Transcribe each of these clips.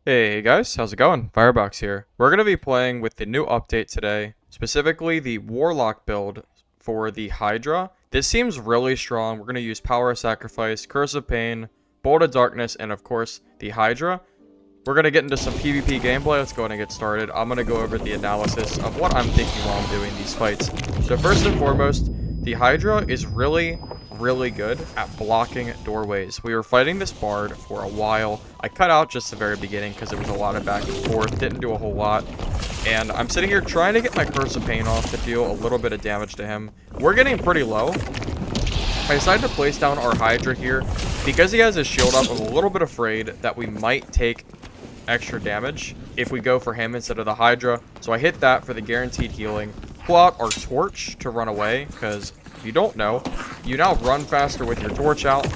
Hey guys, how's it going? Firebox here. We're going to be playing with the new update today, specifically the Warlock build for the Hydra. This seems really strong. We're going to use Power of Sacrifice, Curse of Pain, Bolt of Darkness, and of course, the Hydra. We're going to get into some PvP gameplay. Let's go ahead and get started. I'm going to go over the analysis of what I'm thinking while I'm doing these fights. So first and foremost, the Hydra is really good at blocking doorways. We were fighting this bard for a while. I cut out just the very beginning because there was a lot of back and forth. Didn't do a whole lot. And I'm sitting here trying to get my Curse of Pain off to deal a little bit of damage to him. We're getting pretty low. I decided to place down our Hydra here. Because he has his shield up, I'm a little bit afraid that we might take extra damage if we go for him instead of the Hydra. So I hit that for the guaranteed healing. Pull out our torch to run away, because if you don't know, you now run faster with your torch out.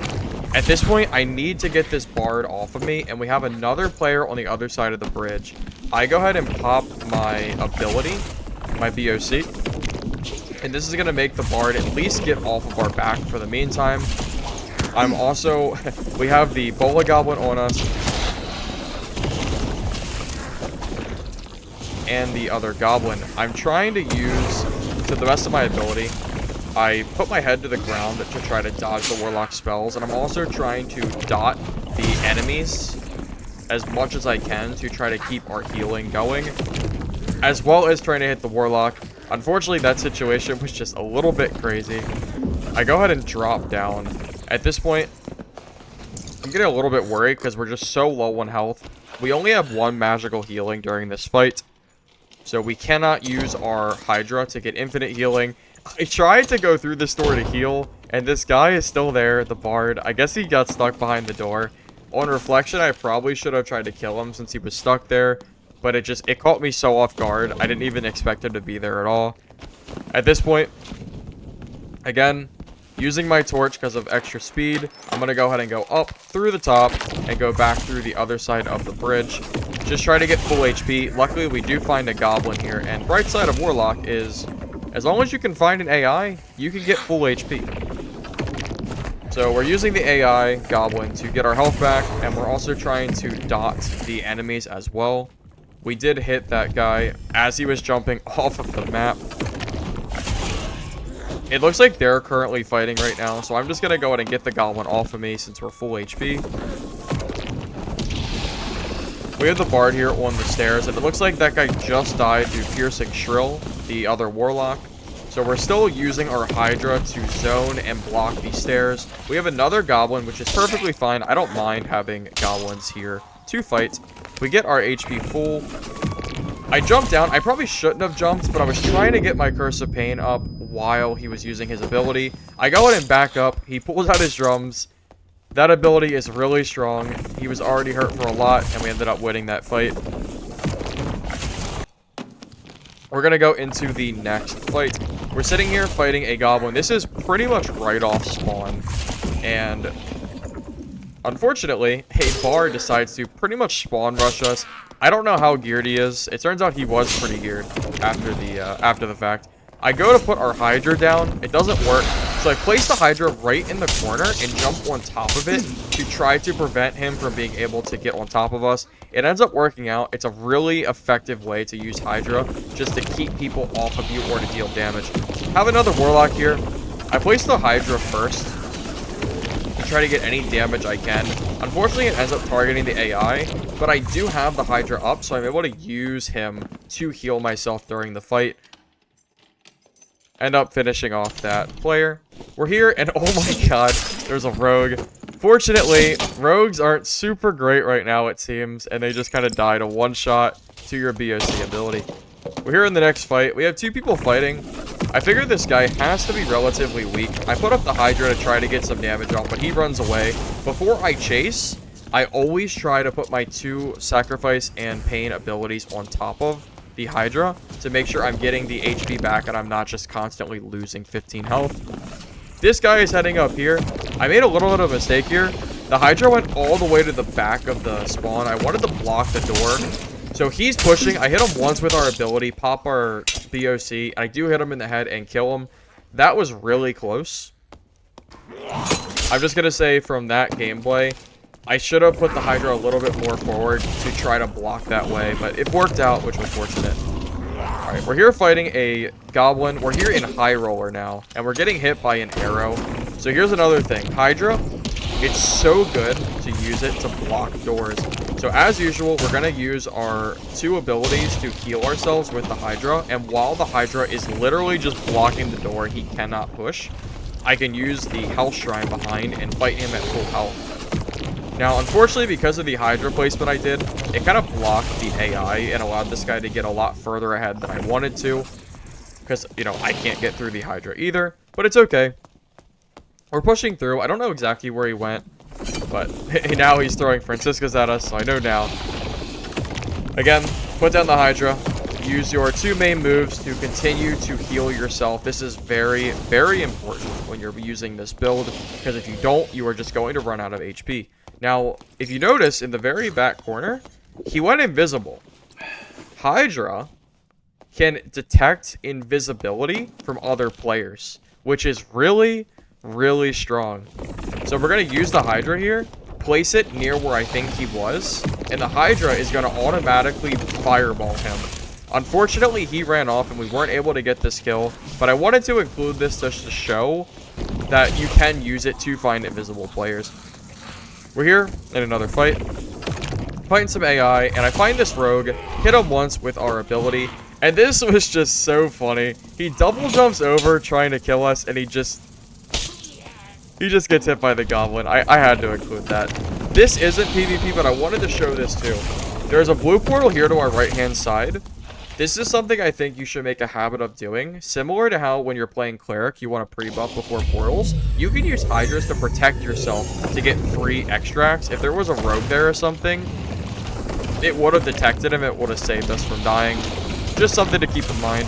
At this point, I need to get this bard off of me, and we have another player on the other side of the bridge. I go ahead and pop my ability, my BOC, and this is going to make the bard at least get off of our back for the meantime. I'm also, we have the Bola Goblin on us, and the other goblin. I'm trying to use, to the best of my ability, I put my head to the ground to try to dodge the Warlock spells, and I'm also trying to dot the enemies as much as I can to try to keep our healing going, as well as trying to hit the Warlock. Unfortunately, that situation was just a little bit crazy. I go ahead and drop down. At this point, I'm getting a little bit worried because we're just so low on health. We only have one magical healing during this fight, so we cannot use our Hydra to get infinite healing. I tried to go through this door to heal, and this guy is still there, the bard. I guess he got stuck behind the door. On reflection, I probably should have tried to kill him since he was stuck there, but it caught me so off guard. I didn't even expect him to be there at all. At this point, again, using my torch because of extra speed, I'm going to go ahead and go up through the top and go back through the other side of the bridge. Just try to get full HP. Luckily, we do find a goblin here, and bright side of Warlock is, as long as you can find an AI, you can get full HP. So we're using the AI goblin to get our health back, and we're also trying to dot the enemies as well. We did hit that guy as he was jumping off of the map. It looks like they're currently fighting right now, so I'm just going to go ahead and get the goblin off of me since we're full HP. We have the bard here on the stairs, and it looks like that guy just died to Piercing Shrill, the other Warlock. So we're still using our Hydra to zone and block these stairs. We have another goblin, which is perfectly fine. I don't mind having goblins here to fight. We get our HP full. I jumped down. I probably shouldn't have jumped, but I was trying to get my Curse of Pain up while he was using his ability. I go ahead and back up. He pulls out his drums. That ability is really strong. He was already hurt for a lot, and we ended up winning that fight. We're going to go into the next fight. We're sitting here fighting a goblin. This is pretty much right off spawn. And unfortunately, a bard decides to pretty much spawn rush us. I don't know how geared he is. It turns out he was pretty geared after the fact. I go to put our Hydra down. It doesn't work. So I place the Hydra right in the corner and jump on top of it to try to prevent him from being able to get on top of us. It ends up working out. It's a really effective way to use Hydra just to keep people off of you or to deal damage. Have another Warlock here. I place the Hydra first to try to get any damage I can. Unfortunately, it ends up targeting the AI, but I do have the Hydra up, so I'm able to use him to heal myself during the fight. End up finishing off that player. We're here, and oh my god, there's a rogue. Fortunately, rogues aren't super great right now, it seems, and they just kind of die to one shot to your BOC ability. We're here in the next fight. We have two people fighting. I figured this guy has to be relatively weak. I put up the Hydra to try to get some damage on, but he runs away. Before I chase, I always try to put my two Sacrifice and Pain abilities on top of the Hydra to make sure I'm getting the HP back and I'm not just constantly losing 15 health. This guy is heading up here. I made a little bit of a mistake here. The Hydra went all the way to the back of the spawn. I wanted to block the door. So he's pushing. I hit him once with our ability, pop our BOC. I do hit him in the head and kill him. That was really close. I'm just going to say from that gameplay, I should have put the Hydra a little bit more forward to try to block that way, but it worked out, which was fortunate. Alright, we're here fighting a goblin. We're here in High Roller now, and we're getting hit by an arrow. So here's another thing. Hydra, it's so good to use it to block doors. So as usual, we're going to use our 2 abilities to heal ourselves with the Hydra. And while the Hydra is literally just blocking the door, he cannot push, I can use the health shrine behind and fight him at full health. Now, unfortunately, because of the Hydra placement I did, it kind of blocked the AI and allowed this guy to get a lot further ahead than I wanted to. Because, you know, I can't get through the Hydra either, but it's okay. We're pushing through. I don't know exactly where he went, but now he's throwing Franciscus at us, so I know now. Again, put down the Hydra. Use your 2 main moves to continue to heal yourself. This is very, very important when you're using this build, because if you don't, you are just going to run out of HP. Now, if you notice, in the very back corner, he went invisible. Hydra can detect invisibility from other players, which is really, really strong. So we're going to use the Hydra here, place it near where I think he was, and the Hydra is going to automatically fireball him. Unfortunately, he ran off and we weren't able to get this kill, but I wanted to include this just to show that you can use it to find invisible players. We're here in another fight, fighting some AI, and I find this rogue, hit him once with our ability, and this was just so funny. He double jumps over trying to kill us, and he just gets hit by the goblin. I had to include that. This isn't PvP, but I wanted to show this too. There's a blue portal here to our right-hand side. This is something I think you should make a habit of doing. Similar to how when you're playing Cleric, you want to pre-buff before portals. You can use Hydras to protect yourself to get free extracts. If there was a rogue there or something, it would have detected him. It would have saved us from dying. Just something to keep in mind.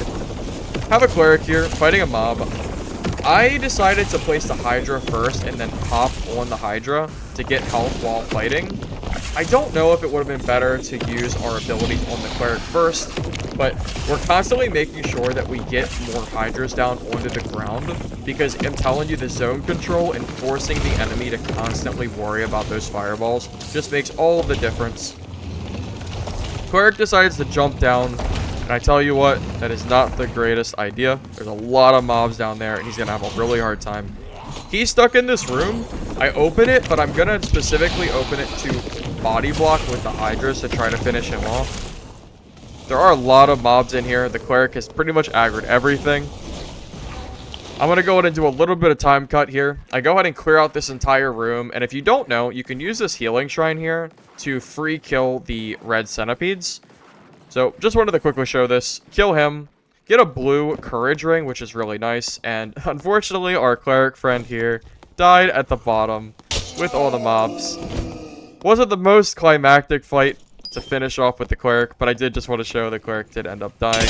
Have a Cleric here, fighting a mob. I decided to place the Hydra first and then pop on the Hydra to get health while fighting. I don't know if it would have been better to use our ability on the Cleric first, but we're constantly making sure that we get more Hydras down onto the ground, because I'm telling you, the zone control and forcing the enemy to constantly worry about those fireballs just makes all of the difference. Cleric decides to jump down, and I tell you what, that is not the greatest idea. There's a lot of mobs down there, and he's going to have a really hard time. He's stuck in this room. I open it, but I'm going to specifically open it to body block with the Hydras to try to finish him off. There are a lot of mobs in here. The Cleric has pretty much aggroed everything. I'm going to go ahead and do a little bit of time cut here. I go ahead and clear out this entire room, and if you don't know, you can use this healing shrine here to free kill the red centipedes. So just wanted to quickly show this. Kill him. Get a blue courage ring, which is really nice. And unfortunately, our Cleric friend here died at the bottom with all the mobs. Wasn't the most climactic fight to finish off with the Cleric, but I did just want to show the Cleric did end up dying.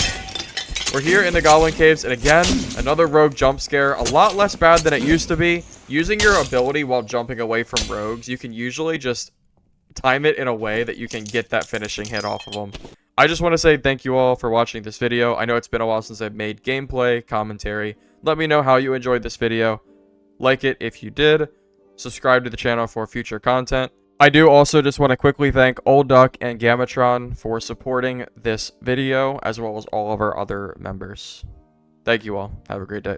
We're here in the Goblin Caves, and again, another rogue jump scare. A lot less bad than it used to be. Using your ability while jumping away from rogues, you can usually just time it in a way that you can get that finishing hit off of them. I just want to say thank you all for watching this video. I know it's been a while since I've made gameplay, commentary. Let me know how you enjoyed this video. Like it if you did. Subscribe to the channel for future content. I do also just want to quickly thank Old Duck and Gamatron for supporting this video, as well as all of our other members. Thank you all. Have a great day.